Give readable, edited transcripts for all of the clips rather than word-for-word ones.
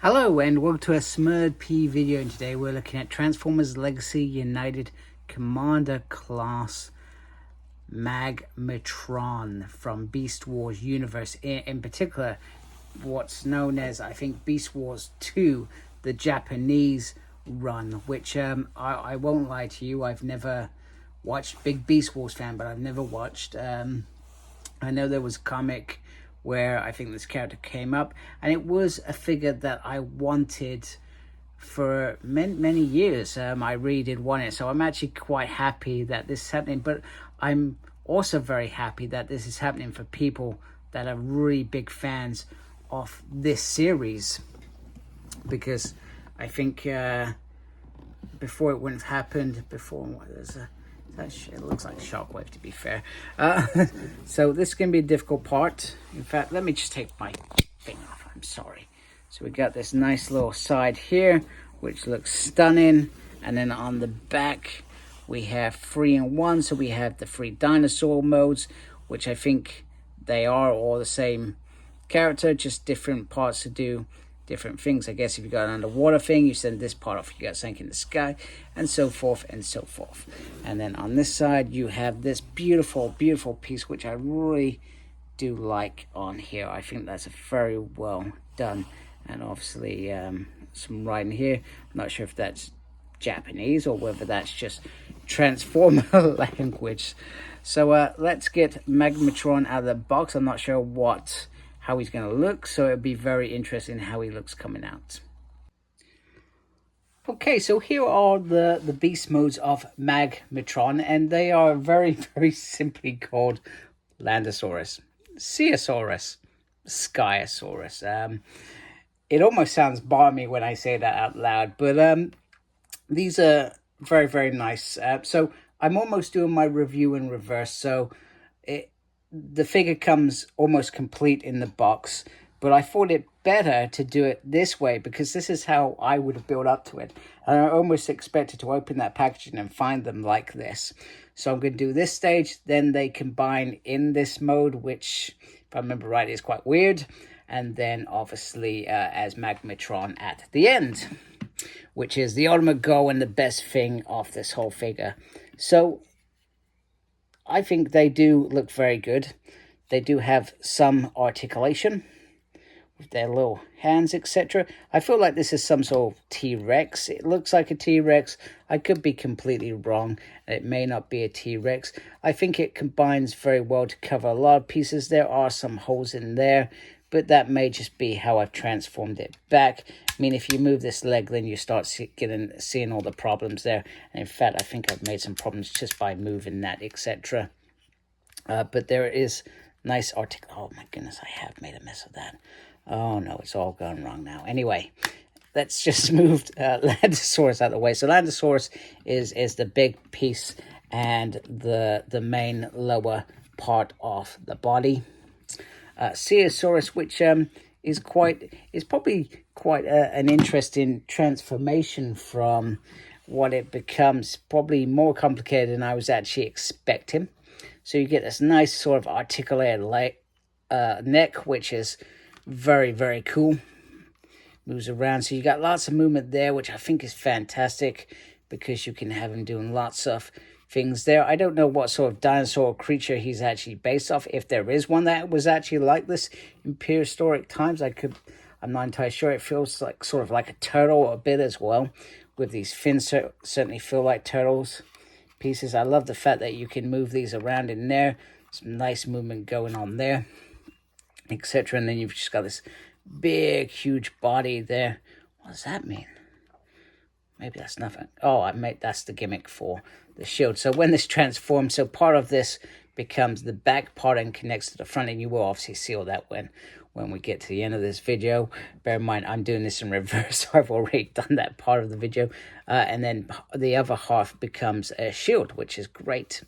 Hello and welcome to a Smurd P video, and today we're looking at Transformers Legacy United Commander Class Magmatron from Beast Wars Universe, in particular what's known as, I think, Beast Wars 2, the Japanese run, which I won't lie to you, I've never watched. Big Beast Wars fan, but I've never watched. I know there was a comic where I think this character came up, and it was a figure that I wanted for many years. I really did want it, so I'm actually quite happy that this is happening, but I'm also very happy that this is happening for people that are really big fans of this series, because I think before it wouldn't have happened, it looks like Shockwave, to be fair. So this is going to be a difficult part. In fact, let me just take my thing off. I'm sorry. So we got this nice little side here, which looks stunning. And then on the back, we have 3-in-1. So we have the 3 dinosaur modes, which I think they are all the same character, just different parts to do different things. I guess if you got an underwater thing, you send this part off, you got something in the sky, and so forth and so forth. And then on this side you have this beautiful piece, which I really do like on here. I think that's a very well done, and obviously some writing here. I'm not sure if that's Japanese or whether that's just Transformer language. So let's get Magmatron out of the box. I'm not sure how he's going to look, so it'll be very interesting how he looks coming out. Okay, so here are the beast modes of Magmatron, and they are very simply called Landsaurus, Seasaurus, Skysaurus. It almost sounds balmy when I say that out loud, but these are very nice. So I'm almost doing my review in reverse, so the figure comes almost complete in the box, but I thought it better to do it this way because this is how I would have built up to it. And I almost expected to open that packaging and find them like this. So I'm going to do this stage, then they combine in this mode, which, if I remember right, is quite weird. And then obviously as Magmatron at the end, which is the ultimate goal and the best thing of this whole figure. So I think they do look very good. They do have some articulation with their little hands, etc. I feel like this is some sort of T-Rex. It looks like a T-Rex. I could be completely wrong. It may not be a T-Rex. I think it combines very well to cover a lot of pieces. There are some holes in there, but that may just be how I've transformed it back. I mean, if you move this leg, then you start seeing all the problems there. And in fact, I think I've made some problems just by moving that, etc. But there is nice oh my goodness, I have made a mess of that. Oh no, it's all gone wrong now. Anyway, let's just move Landsaurus out of the way. So Landsaurus is the big piece and the main lower part of the body. Seasaurus, which is probably quite an interesting transformation from what it becomes. Probably more complicated than I was actually expecting. So you get this nice sort of articulated neck, which is very cool. Moves around, so you got lots of movement there, which I think is fantastic because you can have him doing lots of things there. I don't know what sort of dinosaur creature he's actually based off, if there is one that was actually like this in prehistoric times. I'm not entirely sure. It feels like sort of like a turtle a bit as well, with these fins certainly feel like turtles pieces. I love the fact that you can move these around in there. Some nice movement going on there, etc. And then you've just got this big huge body there. What does that mean? Maybe that's nothing. Oh, that's the gimmick for the shield. So when this transforms, so part of this becomes the back part and connects to the front, and you will obviously see all that when we get to the end of this video. Bear in mind, I'm doing this in reverse, so I've already done that part of the video. And then the other half becomes a shield, which is great.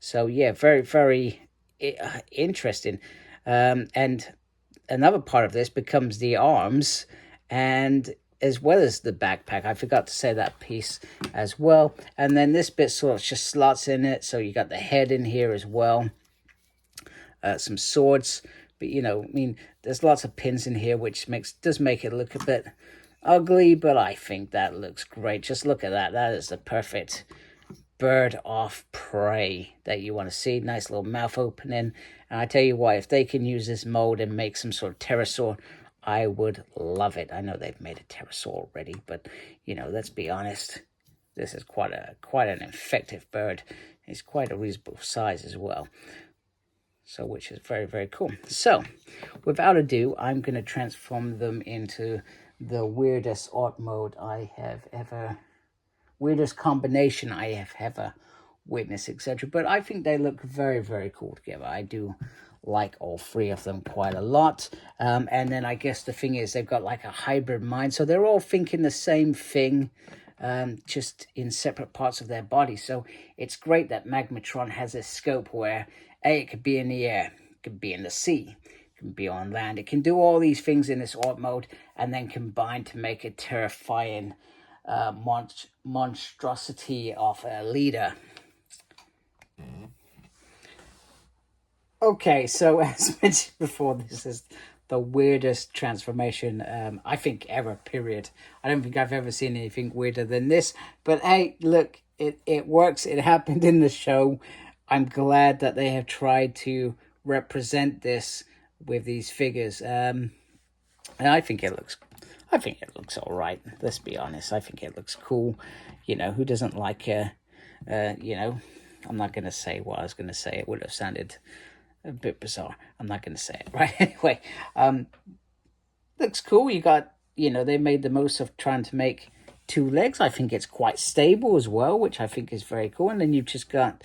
So yeah, very interesting. And another part of this becomes the arms, and as well as the backpack. I forgot to say that piece as well. And then this bit sort of just slots in it, so you got the head in here as well. Some swords But, you know, I mean, there's lots of pins in here, which does make it look a bit ugly, but I think that looks great. Just look at that. That is the perfect bird of prey that you want to see. Nice little mouth opening. And I tell you what, if they can use this mold and make some sort of pterosaur, I would love it. I know they've made a pterosaur already, but, you know, let's be honest. This is quite an effective bird. It's quite a reasonable size as well. So, which is very, very cool. So, without ado, I'm going to transform them into the weirdest art mode I have ever, weirdest combination I have ever witnessed, etc. But I think they look very, very cool together. I do like all three of them quite a lot. And then I guess the thing is they've got like a hybrid mind. So they're all thinking the same thing, just in separate parts of their body. So it's great that Magmatron has a scope where it could be in the air, it could be in the sea, it can be on land. It can do all these things in this art mode and then combine to make a terrifying monstrosity of a leader. Okay, so as mentioned before, this is the weirdest transformation I think ever, period. I don't think I've ever seen anything weirder than this. But hey, look, it works. It happened in the show. I'm glad that they have tried to represent this with these figures. And I think it looks all right. Let's be honest. I think it looks cool. You know, who doesn't like you know, I'm not going to say what I was going to say. It would have sounded a bit bizarre. I'm not going to say it, right? Anyway, looks cool. You got, you know, they made the most of trying to make two legs. I think it's quite stable as well, which I think is very cool. And then you've just got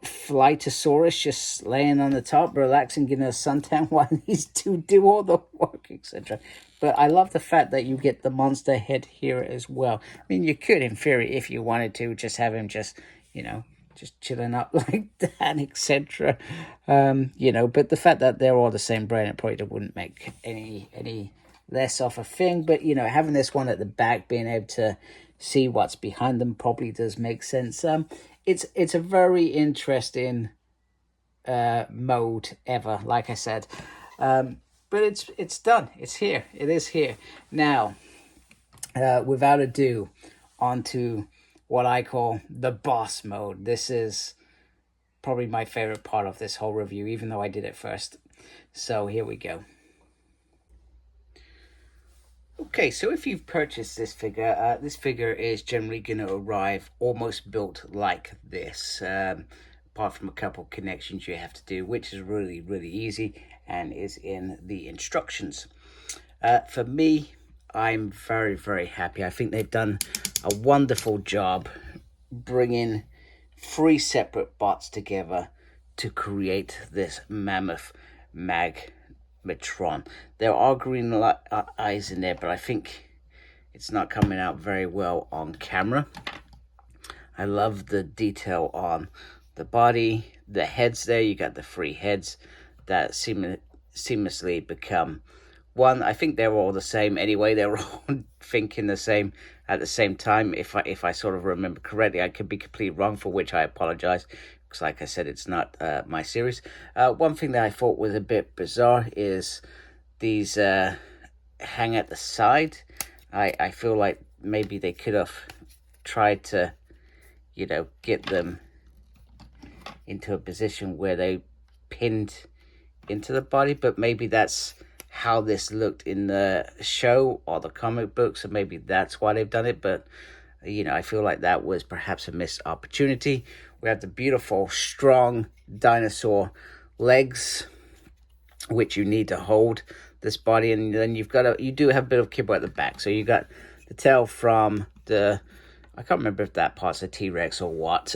Flightosaurus just laying on the top, relaxing, getting a suntan while these two do all the work, etc. But I love the fact that you get the monster head here as well. I mean, you could, in theory, if you wanted to, just have him just, you know, just chilling up like that, etc. You know, but the fact that they're all the same brand, it probably wouldn't make any less of a thing. But, you know, having this one at the back, being able to see what's behind them probably does make sense. It's a very interesting mode ever, like I said. But it's done. It's here. It is here. Now, without ado, on to what I call the boss mode. This is probably my favorite part of this whole review, even though I did it first. So here we go. Okay, so if you've purchased this figure is generally going to arrive almost built like this, apart from a couple connections you have to do, which is really, really easy and is in the instructions. For me, I'm very, very happy. I think they've done a wonderful job bringing three separate bots together to create this mammoth Magmatron. There are green eyes in there, but I think it's not coming out very well on camera. I love the detail on the body, the heads there. You got the three heads that seamlessly become one. I think they're all the same anyway. They're all thinking the same at the same time. If I sort of remember correctly, I could be completely wrong, for which I apologize. Because like I said, it's not my series. One thing that I thought was a bit bizarre is these hang at the side. I feel like maybe they could have tried to, you know, get them into a position where they pinned into the body, but maybe that's how this looked in the show or the comic books, so maybe that's why they've done it. But, you know, I feel like that was perhaps a missed opportunity. We have the beautiful, strong dinosaur legs, which you need to hold this body. And then you do have a bit of kibble at the back. So you got the tail from the, I can't remember if that part's a T-Rex or what.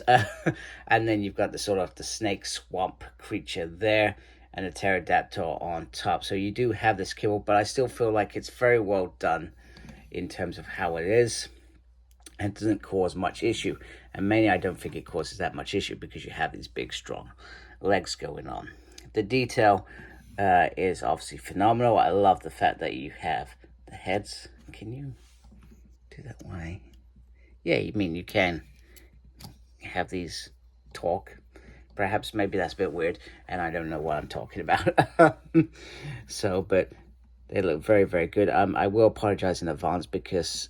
And then you've got the sort of the snake swamp creature there and a pterodactyl on top. So you do have this kibble, but I still feel like it's very well done in terms of how it is. And doesn't cause much issue, and mainly I don't think it causes that much issue because you have these big strong legs going on. The detail is obviously phenomenal. I love the fact that you have the heads. Can you do that way? Yeah, you mean you can have these talk, Perhaps maybe that's a bit weird, and I don't know what I'm talking about. So, but they look very, very good. I will apologize in advance because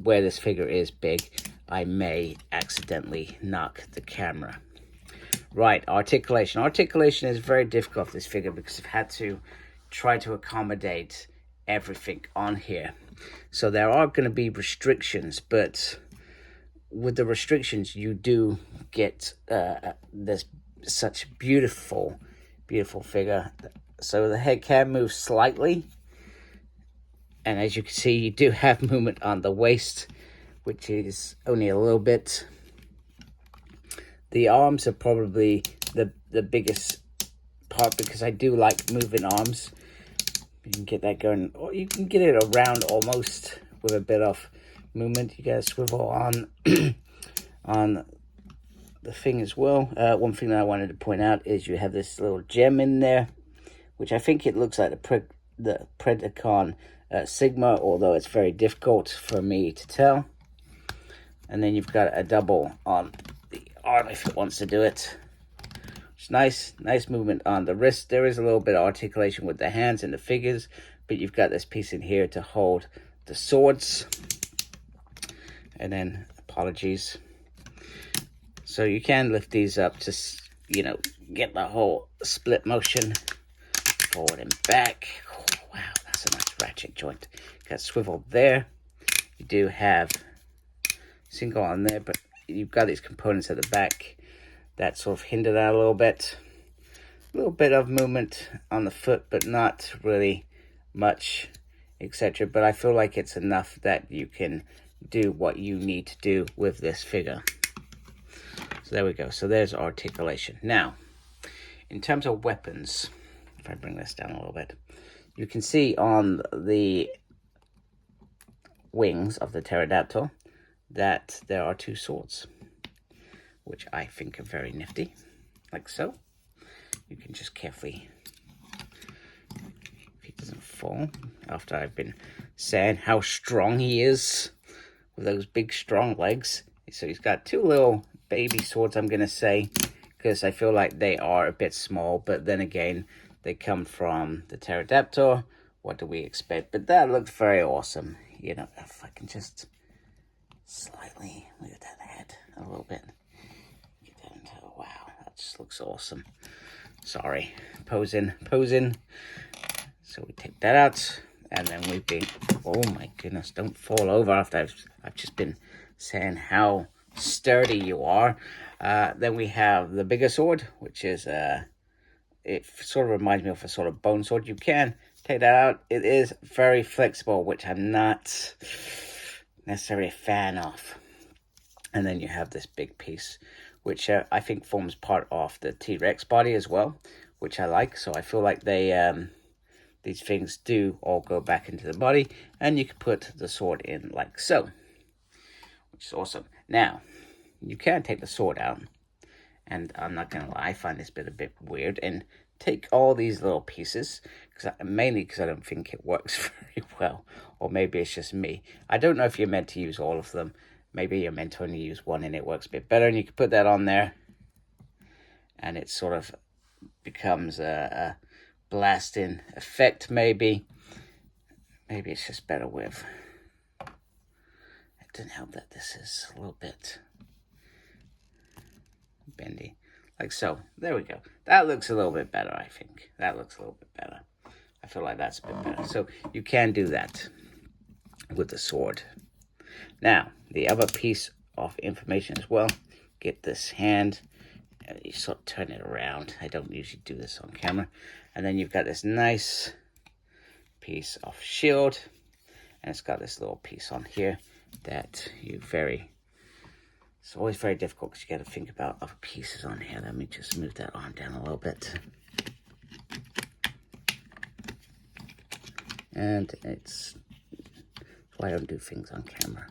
where this figure is big, I may accidentally knock the camera. Right, articulation. Articulation is very difficult for this figure because I've had to try to accommodate everything on here. So there are going to be restrictions, but with the restrictions, you do get this such beautiful, beautiful figure. So the head can move slightly. And as you can see, you do have movement on the waist, which is only a little bit. The arms are probably the biggest part because I do like moving arms. You can get that going, or you can get it around almost with a bit of movement. You get a swivel on on the thing as well. One thing that I wanted to point out is you have this little gem in there, which I think it looks like the Predacon Sigma, although it's very difficult for me to tell. And then you've got a double on the arm if it wants to do it. It's nice movement on the wrist. There is a little bit of articulation with the hands and the figures, but you've got this piece in here to hold the swords. And then, apologies. So you can lift these up to, you know, get the whole split motion forward and back. Oh, wow, that's a nice ratchet joint. Got swivel there. You do have single on there, but you've got these components at the back that sort of hinder that a little bit. A little bit of movement on the foot, but not really much, etc. But I feel like it's enough that you can do what you need to do with this figure. So there we go. So there's articulation. Now, in terms of weapons, if I bring this down a little bit, you can see on the wings of the pterodactyl that there are two swords, which I think are very nifty, like so. You can just carefully, if he doesn't fall, after I've been saying how strong he is with those big strong legs. So he's got two little baby swords, I'm gonna say, because I feel like they are a bit small, but then again, they come from the pterodactyl. What do we expect? But that looks very awesome. You know, if I can just slightly move that head a little bit. Get that into, wow, that just looks awesome. Sorry, posing. So we take that out, and then we've been, oh my goodness, don't fall over after I've just been saying how sturdy you are. Then we have the bigger sword, which is, it sort of reminds me of a sort of bone sword. You can take that out. It is very flexible, which I'm not necessarily a fan of. And then you have this big piece, which I think forms part of the T-Rex body as well, which I like. So I feel like they these things do all go back into the body, and you can put the sword in like so, which is awesome. Now, you can take the sword out, and I'm not gonna lie, I find this bit a bit weird, and take all these little pieces, mainly because I don't think it works very well, or maybe it's just me. I don't know if you're meant to use all of them. Maybe you're meant to only use one and it works a bit better, and you can put that on there, and it sort of becomes a blasting effect, maybe. Maybe it's just better with. It didn't help that this is a little bit bendy, like so. There we go. That looks a little bit better, I think. That looks a little bit better. I feel like that's a bit better. So you can do that with the sword. Now, the other piece of information as well, get this hand, you sort of turn it around. I don't usually do this on camera. And then you've got this nice piece of shield, and it's got this little piece on here that it's always very difficult because you got to think about other pieces on here. Let me just move that arm down a little bit. And that's why I don't do things on camera.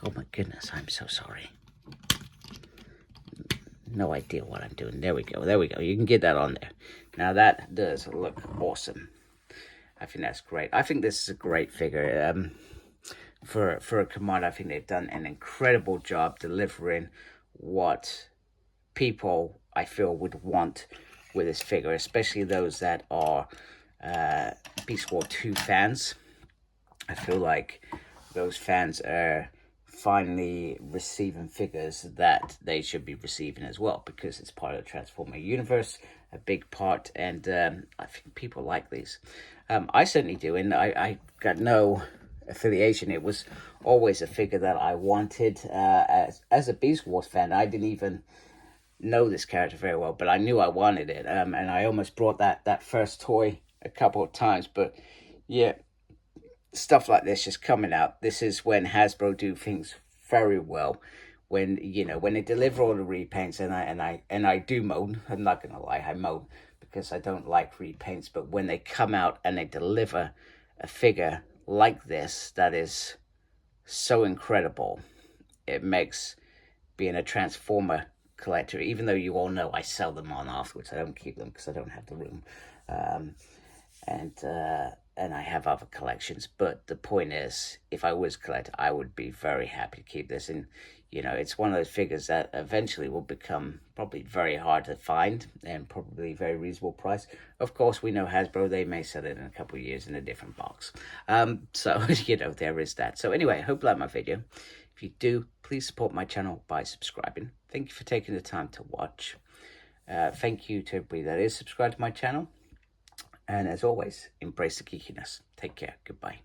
Oh my goodness, I'm so sorry. No idea what I'm doing. There we go. You can get that on there. Now that does look awesome. I think that's great. I think this is a great figure. for a Commander. I think they've done an incredible job delivering what people, I feel, would want with this figure, especially those that are Beast War 2 fans. I feel like those fans are finally receiving figures that they should be receiving as well, because it's part of the Transformer universe, a big part, and I think people like these. I certainly do, and I got no affiliation. It was always a figure that I wanted. As a Beast Wars fan, I didn't even know this character very well, but I knew I wanted it, and I almost brought that first toy a couple of times. But yeah, stuff like this just coming out. This is when Hasbro do things very well. When, you know, when they deliver all the repaints, and I do moan. I'm not gonna lie, I moan because I don't like repaints. But when they come out and they deliver a figure like this that is so incredible, it makes being a Transformer collector, even though you all know I sell them on afterwards. I don't keep them because I don't have the room. And I have other collections, but the point is, if I was a collector, I would be very happy to keep this. And you know, it's one of those figures that eventually will become probably very hard to find and probably very reasonable price. Of course, we know Hasbro, they may sell it in a couple of years in a different box. So you know, there is that. So anyway, I hope you like my video. If you do, please support my channel by subscribing. Thank you for taking the time to watch. Thank you to everybody that is subscribed to my channel. And as always, embrace the geekiness. Take care. Goodbye.